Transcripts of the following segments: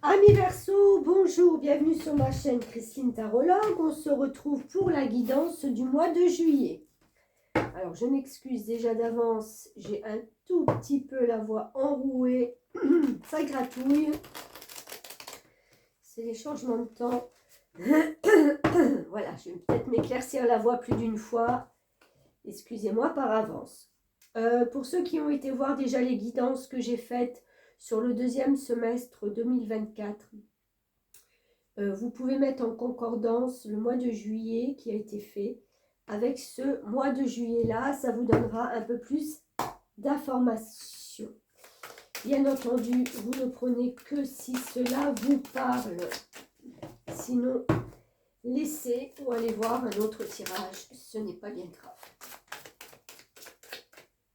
Amis Verseau, bonjour, bienvenue sur ma chaîne Christine Tarologue. On se retrouve pour la guidance du mois de juillet. Alors je m'excuse déjà d'avance, j'ai un tout petit peu la voix enrouée, ça gratouille. C'est les changements de temps. Voilà, je vais peut-être m'éclaircir la voix plus d'une fois. Excusez-moi par avance. Pour ceux qui ont été voir déjà les guidances que j'ai faites sur le deuxième semestre 2024, vous pouvez mettre en concordance le mois de juillet qui a été fait avec ce mois de juillet-là. Ça vous donnera un peu plus d'informations. Bien entendu, vous ne prenez que si cela vous parle. Sinon, laissez ou allez voir un autre tirage. Ce n'est pas bien grave.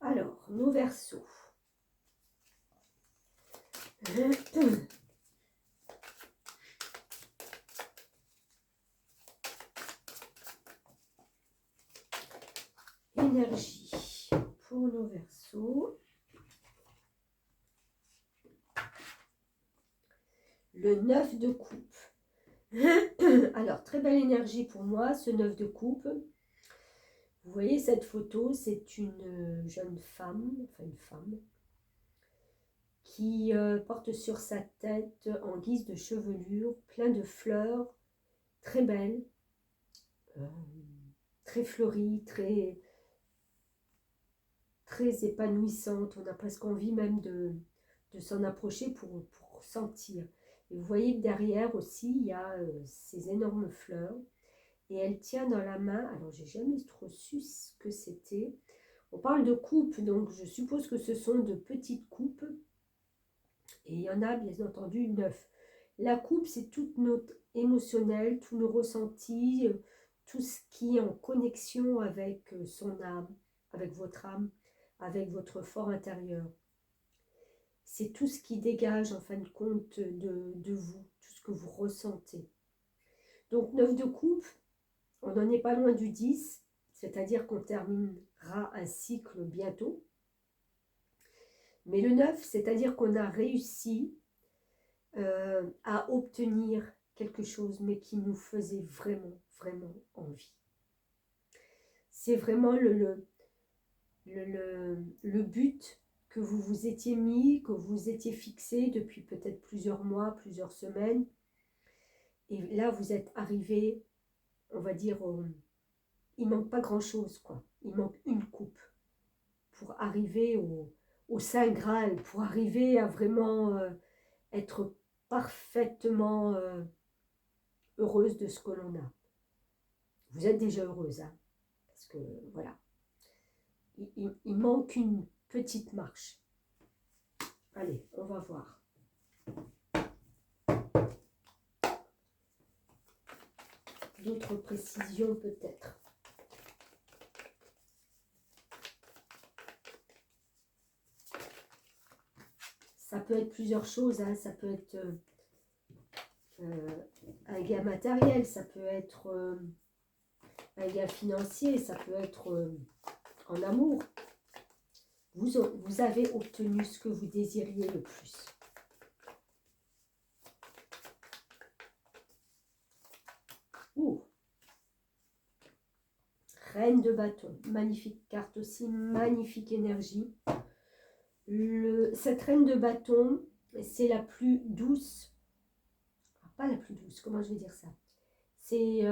Alors, nos Verseaux. Énergie pour nos Verseaux. Le 9 de coupe. Alors, très belle énergie pour moi, ce 9 de coupe. Vous voyez cette photo, c'est une jeune femme, enfin une femme, qui porte sur sa tête en guise de chevelure plein de fleurs, très belles, très fleuries, très épanouissante. On a presque envie même de s'en approcher pour sentir. Et vous voyez que derrière aussi, il y a ces énormes fleurs. Et elle tient dans la main, alors j'ai jamais trop su ce que c'était. On parle de coupes, donc je suppose que ce sont de petites coupes. Et il y en a bien entendu 9. La coupe, c'est toute notre émotionnel, tous nos ressentis, tout ce qui est en connexion avec son âme, avec votre âme, avec votre fort intérieur. C'est tout ce qui dégage en fin de compte de vous, tout ce que vous ressentez. Donc 9 de coupe, on n'en est pas loin du 10, c'est-à-dire qu'on terminera un cycle bientôt. Mais le 9, c'est-à-dire qu'on a réussi à obtenir quelque chose, mais qui nous faisait vraiment, vraiment envie. C'est vraiment le but que vous vous étiez mis, que vous étiez fixé depuis peut-être plusieurs mois, plusieurs semaines. Et là, vous êtes arrivé, on va dire, il manque pas grand-chose, quoi. Il manque une coupe pour arriver au Saint Graal, pour arriver à vraiment être parfaitement heureuse de ce que l'on a. Vous êtes déjà heureuse, hein, parce que, voilà. Il manque une petite marche. Allez, on va voir. D'autres précisions peut-être. Ça peut être plusieurs choses, hein. Ça peut être un gain matériel, ça peut être un gain financier, ça peut être en amour. Vous avez obtenu ce que vous désiriez le plus. Ouh. Reine de bâton, magnifique carte aussi, magnifique énergie. Cette reine de bâton, c'est la plus douce. Pas la plus douce, comment je vais dire ça? C'est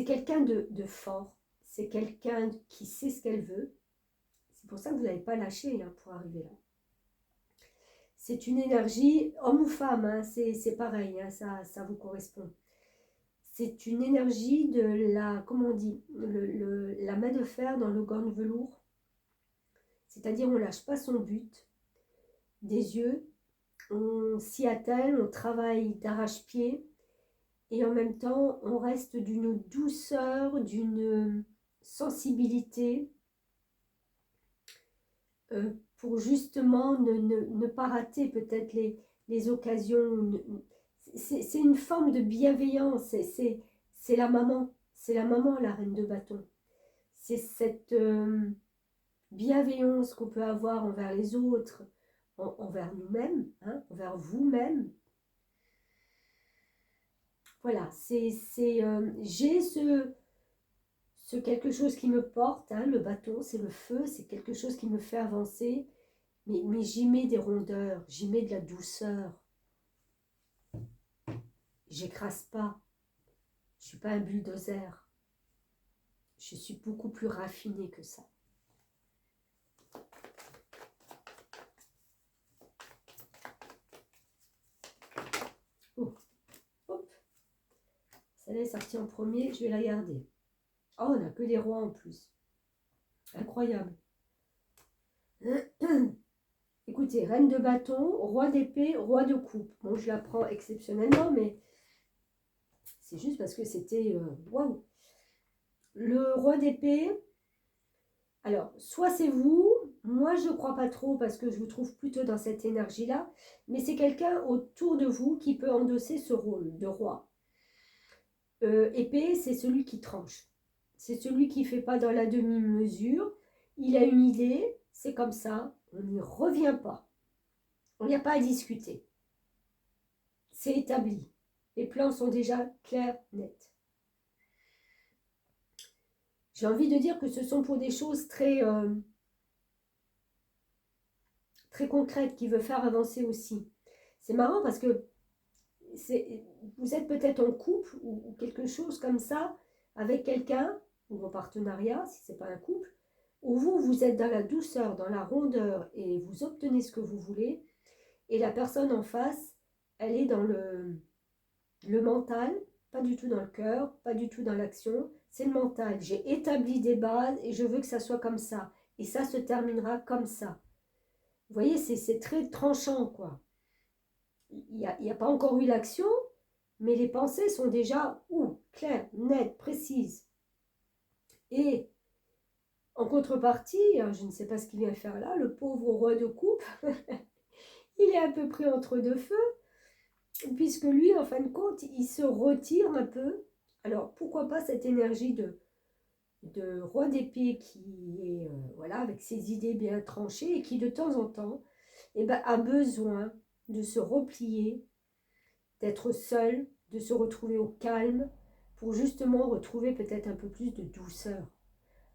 quelqu'un de fort. C'est quelqu'un qui sait ce qu'elle veut. C'est pour ça que vous n'avez pas lâché hein, pour arriver là. C'est une énergie, homme ou femme, hein, c'est pareil, hein, ça vous correspond. C'est une énergie de la, comment on dit, la main de fer dans le gant de velours. C'est-à-dire on ne lâche pas son but des yeux, on s'y attelle, on travaille d'arrache-pied et en même temps on reste d'une douceur, d'une sensibilité pour justement ne pas rater peut-être les occasions. C'est une forme de bienveillance, c'est la maman, la reine de bâton. C'est cette bienveillance qu'on peut avoir envers les autres, envers nous-mêmes, hein, envers vous-même. Voilà, j'ai ce quelque chose qui me porte, hein, le bâton, c'est le feu, c'est quelque chose qui me fait avancer, mais j'y mets des rondeurs, j'y mets de la douceur. J'écrase pas, je ne suis pas un bulldozer. Je suis beaucoup plus raffinée que ça. Oh, hop. Celle-là est sortie en premier, je vais la garder. Oh, on n'a que les rois en plus. Incroyable. Écoutez, reine de bâton, roi d'épée, roi de coupe. Bon, je la prends exceptionnellement, mais c'est juste parce que c'était... waouh. Le roi d'épée, alors, soit c'est vous, moi je ne crois pas trop parce que je vous trouve plutôt dans cette énergie-là, mais c'est quelqu'un autour de vous qui peut endosser ce rôle de roi. Épée, c'est celui qui tranche. C'est celui qui ne fait pas dans la demi-mesure. Il a une idée, c'est comme ça, on n'y revient pas. On n'y a pas à discuter. C'est établi. Les plans sont déjà clairs, nets. J'ai envie de dire que ce sont pour des choses très concrètes qui veulent faire avancer aussi. C'est marrant parce que vous êtes peut-être en couple ou quelque chose comme ça avec quelqu'un, ou en partenariat, si ce n'est pas un couple, où vous êtes dans la douceur, dans la rondeur et vous obtenez ce que vous voulez, et la personne en face, elle est dans le mental, pas du tout dans le cœur, pas du tout dans l'action, c'est le mental. J'ai établi des bases et je veux que ça soit comme ça, et ça se terminera comme ça. Vous voyez, c'est très tranchant, quoi. Il n'y a pas encore eu l'action, mais les pensées sont déjà claires, nettes, précises. Et en contrepartie, je ne sais pas ce qu'il vient faire là, le pauvre roi de coupe, il est à peu près entre deux feux, puisque lui, en fin de compte, il se retire un peu. Alors, pourquoi pas cette énergie de roi d'épée qui est, voilà, avec ses idées bien tranchées et qui, de temps en temps, a besoin de se replier, d'être seul, de se retrouver au calme, pour justement retrouver peut-être un peu plus de douceur,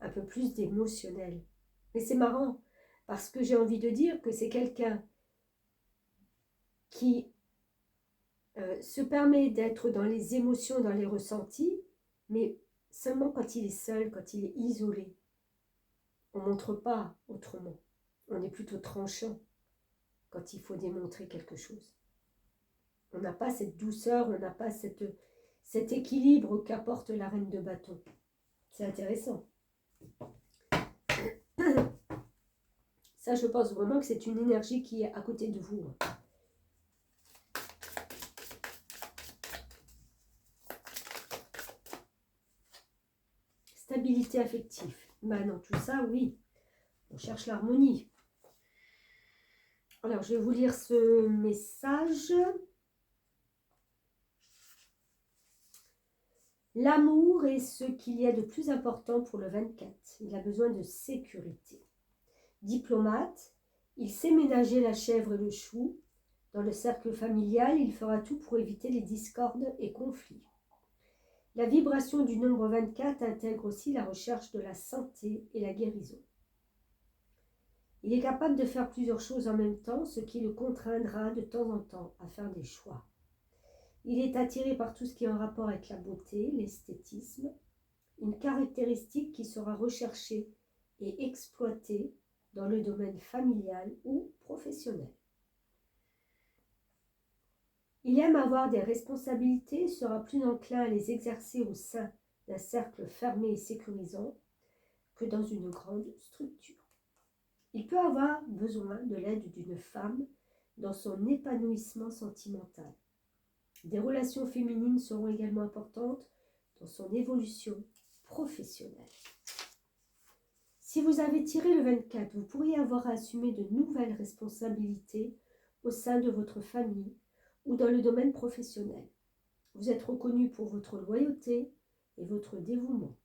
un peu plus d'émotionnel. Mais c'est marrant, parce que j'ai envie de dire que c'est quelqu'un qui se permet d'être dans les émotions, dans les ressentis, mais seulement quand il est seul, quand il est isolé. On ne montre pas autrement. On est plutôt tranchant quand il faut démontrer quelque chose. On n'a pas cette douceur, on n'a pas cet équilibre qu'apporte la reine de bâton. C'est intéressant. Ça, je pense vraiment que c'est une énergie qui est à côté de vous. Stabilité affective. Ben dans tout ça, oui. On cherche l'harmonie. Alors, je vais vous lire ce message. L'amour est ce qu'il y a de plus important pour le 24. Il a besoin de sécurité. Diplomate, il sait ménager la chèvre et le chou. Dans le cercle familial, il fera tout pour éviter les discordes et conflits. La vibration du nombre 24 intègre aussi la recherche de la santé et la guérison. Il est capable de faire plusieurs choses en même temps, ce qui le contraindra de temps en temps à faire des choix. Il est attiré par tout ce qui est en rapport avec la beauté, l'esthétisme, une caractéristique qui sera recherchée et exploitée dans le domaine familial ou professionnel. Il aime avoir des responsabilités et sera plus enclin à les exercer au sein d'un cercle fermé et sécurisant que dans une grande structure. Il peut avoir besoin de l'aide d'une femme dans son épanouissement sentimental. Des relations féminines seront également importantes dans son évolution professionnelle. Si vous avez tiré le 24, vous pourriez avoir à assumer de nouvelles responsabilités au sein de votre famille ou dans le domaine professionnel. Vous êtes reconnu pour votre loyauté et votre dévouement.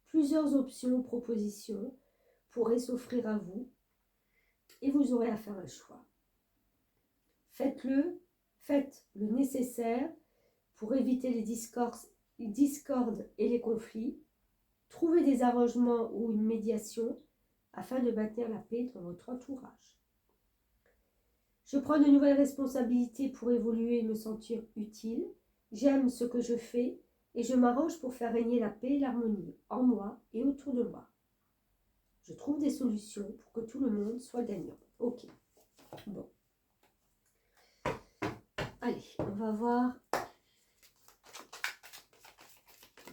Plusieurs options ou propositions pourraient s'offrir à vous et vous aurez à faire un choix. faites le nécessaire pour éviter les discordes et les conflits. Trouvez des arrangements ou une médiation afin de maintenir la paix dans votre entourage. Je prends de nouvelles responsabilités pour évoluer et me sentir utile. J'aime ce que je fais et je m'arrange pour faire régner la paix et l'harmonie en moi et autour de moi. Je trouve des solutions pour que tout le monde soit gagnant. Ok, bon. Allez, on va voir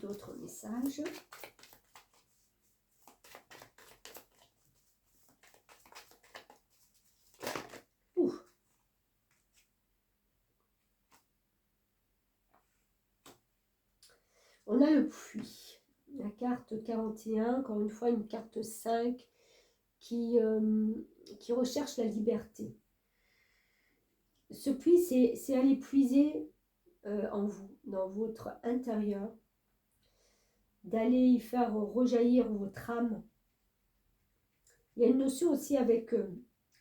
d'autres messages. Ouh. On a le puits, la carte 41, encore une fois une carte 5 qui recherche la liberté. Ce puits, c'est aller puiser en vous, dans votre intérieur, d'aller y faire rejaillir votre âme. Il y a une notion aussi avec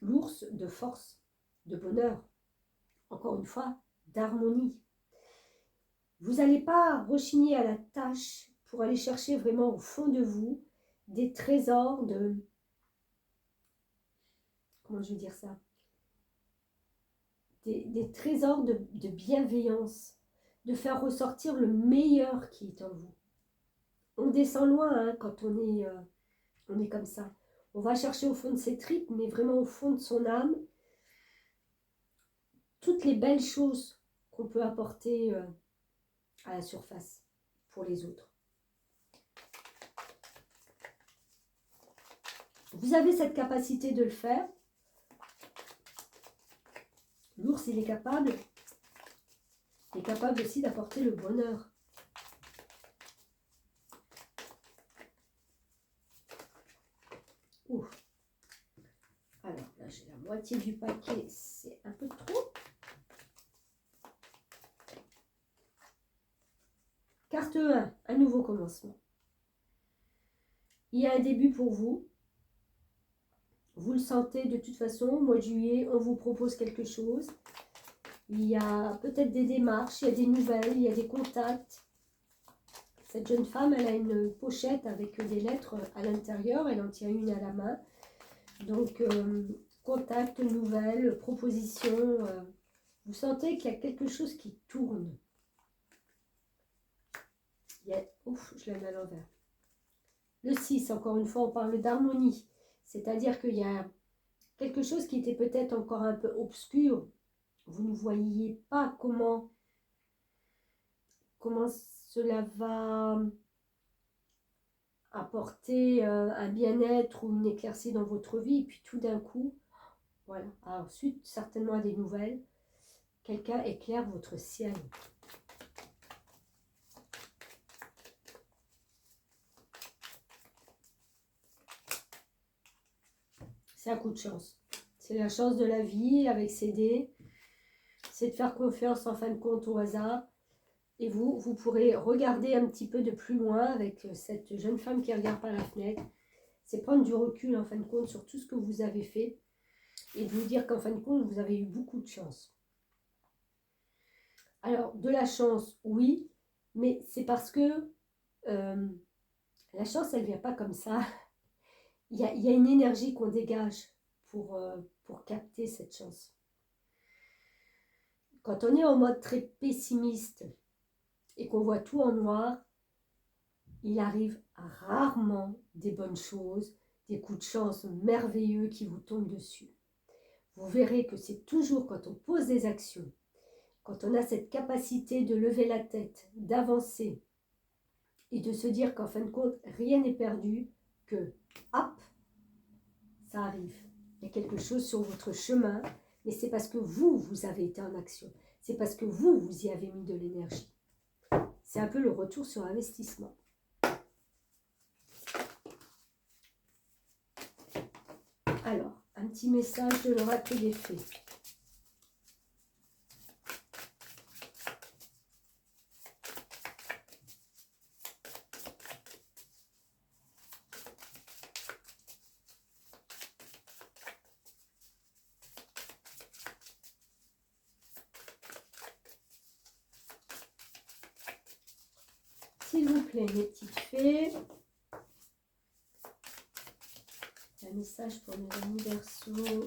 l'ours de force, de bonheur, encore une fois, d'harmonie. Vous n'allez pas rechigner à la tâche pour aller chercher vraiment au fond de vous des trésors de... Comment je vais dire ça? Des trésors de bienveillance, de faire ressortir le meilleur qui est en vous. On descend loin hein, quand on est comme ça. On va chercher au fond de ses tripes, mais vraiment au fond de son âme, toutes les belles choses qu'on peut apporter à la surface pour les autres. Vous avez cette capacité de le faire. L'ours, il est capable aussi d'apporter le bonheur. Ouh. Alors là, j'ai la moitié du paquet, c'est un peu trop. Carte 1, un nouveau commencement. Il y a un début pour vous. Vous le sentez de toute façon, au mois de juillet, on vous propose quelque chose. Il y a peut-être des démarches, il y a des nouvelles, il y a des contacts. Cette jeune femme, elle a une pochette avec des lettres à l'intérieur, elle en tient une à la main. Donc, contact, nouvelles, propositions. Vous sentez qu'il y a quelque chose qui tourne. Ouf, je l'ai mis à l'envers. Le 6, encore une fois, on parle d'harmonie. C'est-à-dire qu'il y a quelque chose qui était peut-être encore un peu obscur. Vous ne voyiez pas comment cela va apporter un bien-être ou une éclaircie dans votre vie. Et puis tout d'un coup, voilà. Alors, suite certainement à des nouvelles, quelqu'un éclaire votre ciel. C'est un coup de chance. C'est la chance de la vie avec ses dés. C'est de faire confiance en fin de compte au hasard. Et vous pourrez regarder un petit peu de plus loin avec cette jeune femme qui regarde par la fenêtre. C'est prendre du recul en fin de compte sur tout ce que vous avez fait. Et de vous dire qu'en fin de compte, vous avez eu beaucoup de chance. Alors, de la chance, oui. Mais c'est parce que la chance, elle ne vient pas comme ça. Il y a une énergie qu'on dégage pour capter cette chance. Quand on est en mode très pessimiste et qu'on voit tout en noir, il arrive rarement des bonnes choses, des coups de chance merveilleux qui vous tombent dessus. Vous verrez que c'est toujours quand on pose des actions, quand on a cette capacité de lever la tête, d'avancer et de se dire qu'en fin de compte, rien n'est perdu, que hop, ça arrive. Il y a quelque chose sur votre chemin, mais c'est parce que vous avez été en action. C'est parce que vous y avez mis de l'énergie. C'est un peu le retour sur investissement. Alors, un petit message de l'oracle des fées. s'il vous plaît, mes petites fées. Un message pour mes amis Verseaux.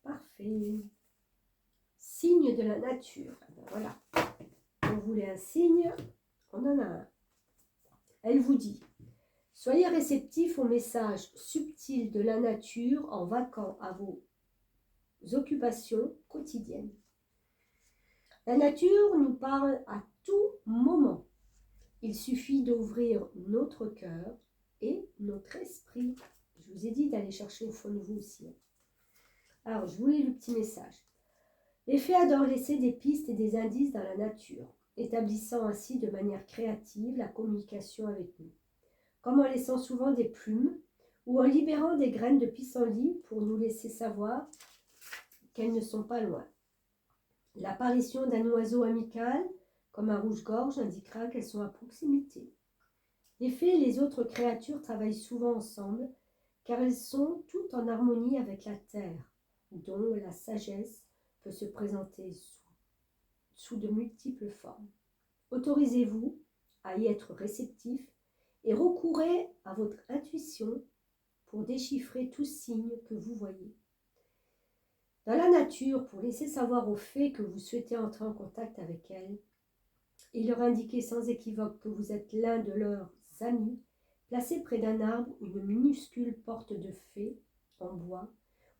Parfait. Signe de la nature. Ben voilà. On voulait un signe, on en a un. Elle vous dit, soyez réceptifs aux messages subtils de la nature en vaquant à vos occupations quotidiennes. La nature nous parle à tout moment. Il suffit d'ouvrir notre cœur et notre esprit. Je vous ai dit d'aller chercher au fond de vous aussi. Alors, je vous lis le petit message. Les fées adorent laisser des pistes et des indices dans la nature, établissant ainsi de manière créative la communication avec nous, comme en laissant souvent des plumes ou en libérant des graines de pissenlit pour nous laisser savoir qu'elles ne sont pas loin. L'apparition d'un oiseau amical, comme un rouge-gorge, indiquera qu'elles sont à proximité. Les fées et les autres créatures travaillent souvent ensemble, car elles sont toutes en harmonie avec la terre, dont la sagesse peut se présenter sous de multiples formes. Autorisez-vous à y être réceptif et recourez à votre intuition pour déchiffrer tout signe que vous voyez. Dans la nature, pour laisser savoir aux fées que vous souhaitez entrer en contact avec elles et leur indiquer sans équivoque que vous êtes l'un de leurs amis, placez près d'un arbre une minuscule porte de fée en bois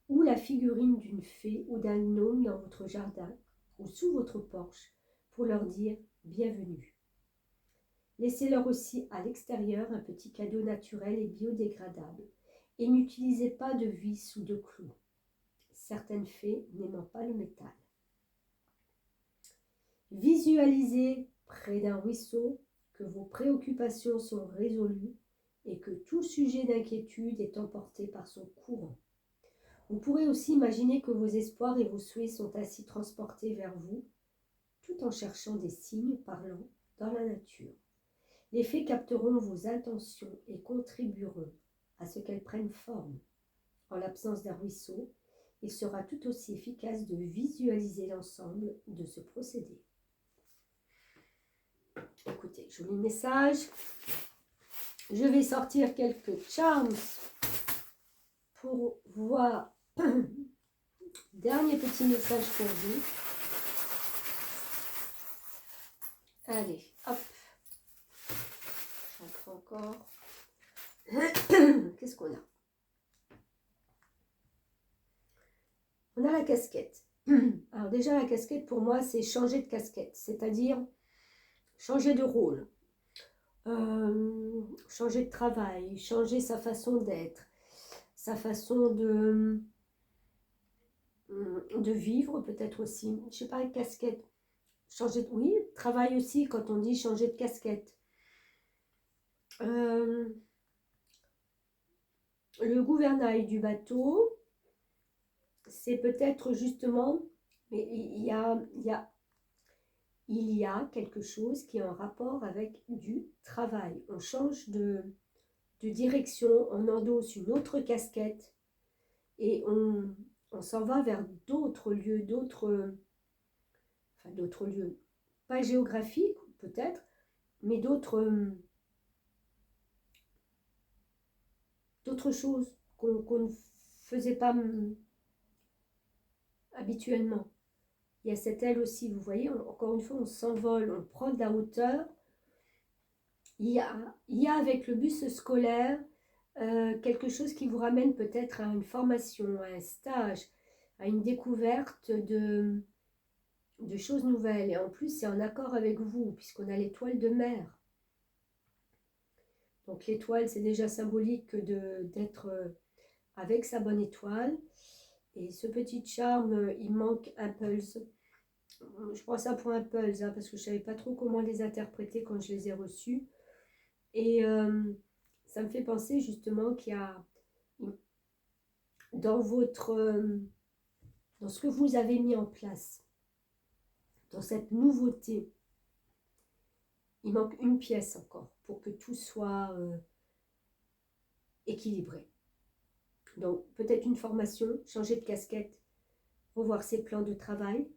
ou la figurine d'une fée ou d'un gnome dans votre jardin ou sous votre porche pour leur dire bienvenue. Laissez-leur aussi à l'extérieur un petit cadeau naturel et biodégradable et n'utilisez pas de vis ou de clous. Certaines fées n'aimant pas le métal. Visualisez près d'un ruisseau que vos préoccupations sont résolues et que tout sujet d'inquiétude est emporté par son courant. Vous pourrez aussi imaginer que vos espoirs et vos souhaits sont ainsi transportés vers vous, tout en cherchant des signes parlants dans la nature. Les fées capteront vos intentions et contribueront à ce qu'elles prennent forme. En l'absence d'un ruisseau, il sera tout aussi efficace de visualiser l'ensemble de ce procédé. Écoutez, joli message. Je vais sortir quelques charms pour voir. Dernier petit message pour vous. Allez, hop. J'en prends encore. Qu'est-ce qu'on a? On a la casquette. Alors déjà, la casquette, pour moi, c'est changer de casquette. C'est-à-dire changer de rôle. Changer de travail. Changer sa façon d'être. Sa façon de vivre, peut-être aussi. Je sais pas, casquette. Changer de... Oui, travail aussi, quand on dit changer de casquette. Le gouvernail du bateau, c'est peut-être justement, mais il y a quelque chose qui est en rapport avec du travail. On change de direction, on endosse une autre casquette et on s'en va vers d'autres lieux, d'autres lieux, pas géographiques peut-être, mais d'autres choses qu'on ne faisait pas habituellement. Il y a cette aile aussi, vous voyez, encore une fois, on s'envole, on prend de la hauteur. Il y a avec le bus scolaire quelque chose qui vous ramène peut-être à une formation, à un stage, à une découverte de choses nouvelles. Et en plus, c'est en accord avec vous, puisqu'on a l'étoile de mer. Donc l'étoile, c'est déjà symbolique d'être avec sa bonne étoile. Et ce petit charme, il manque un pulse. Je prends ça pour un pulse, hein, parce que je ne savais pas trop comment les interpréter quand je les ai reçus. Et ça me fait penser justement qu'il y a dans ce que vous avez mis en place, dans cette nouveauté, il manque une pièce encore pour que tout soit équilibré. Donc peut-être une formation, changer de casquette, revoir ses plans de travail,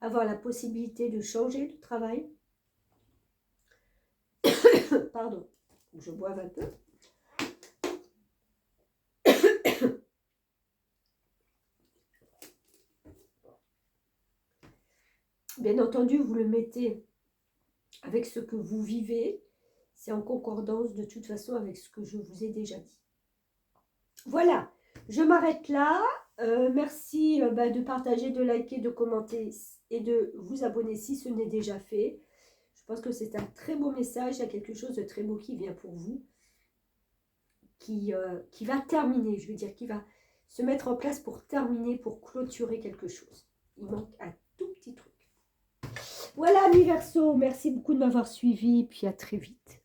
avoir la possibilité de changer de travail. Pardon, je boive un peu. Bien entendu, vous le mettez avec ce que vous vivez. C'est en concordance de toute façon avec ce que je vous ai déjà dit. Voilà, je m'arrête là. Merci de partager, de liker, de commenter et de vous abonner si ce n'est déjà fait. Je pense que c'est un très beau message. Il y a quelque chose de très beau qui vient pour vous. Qui va terminer, je veux dire, qui va se mettre en place pour terminer, pour clôturer quelque chose. Il manque un tout petit truc. Voilà, mi Verseau, merci beaucoup de m'avoir suivi, puis à très vite.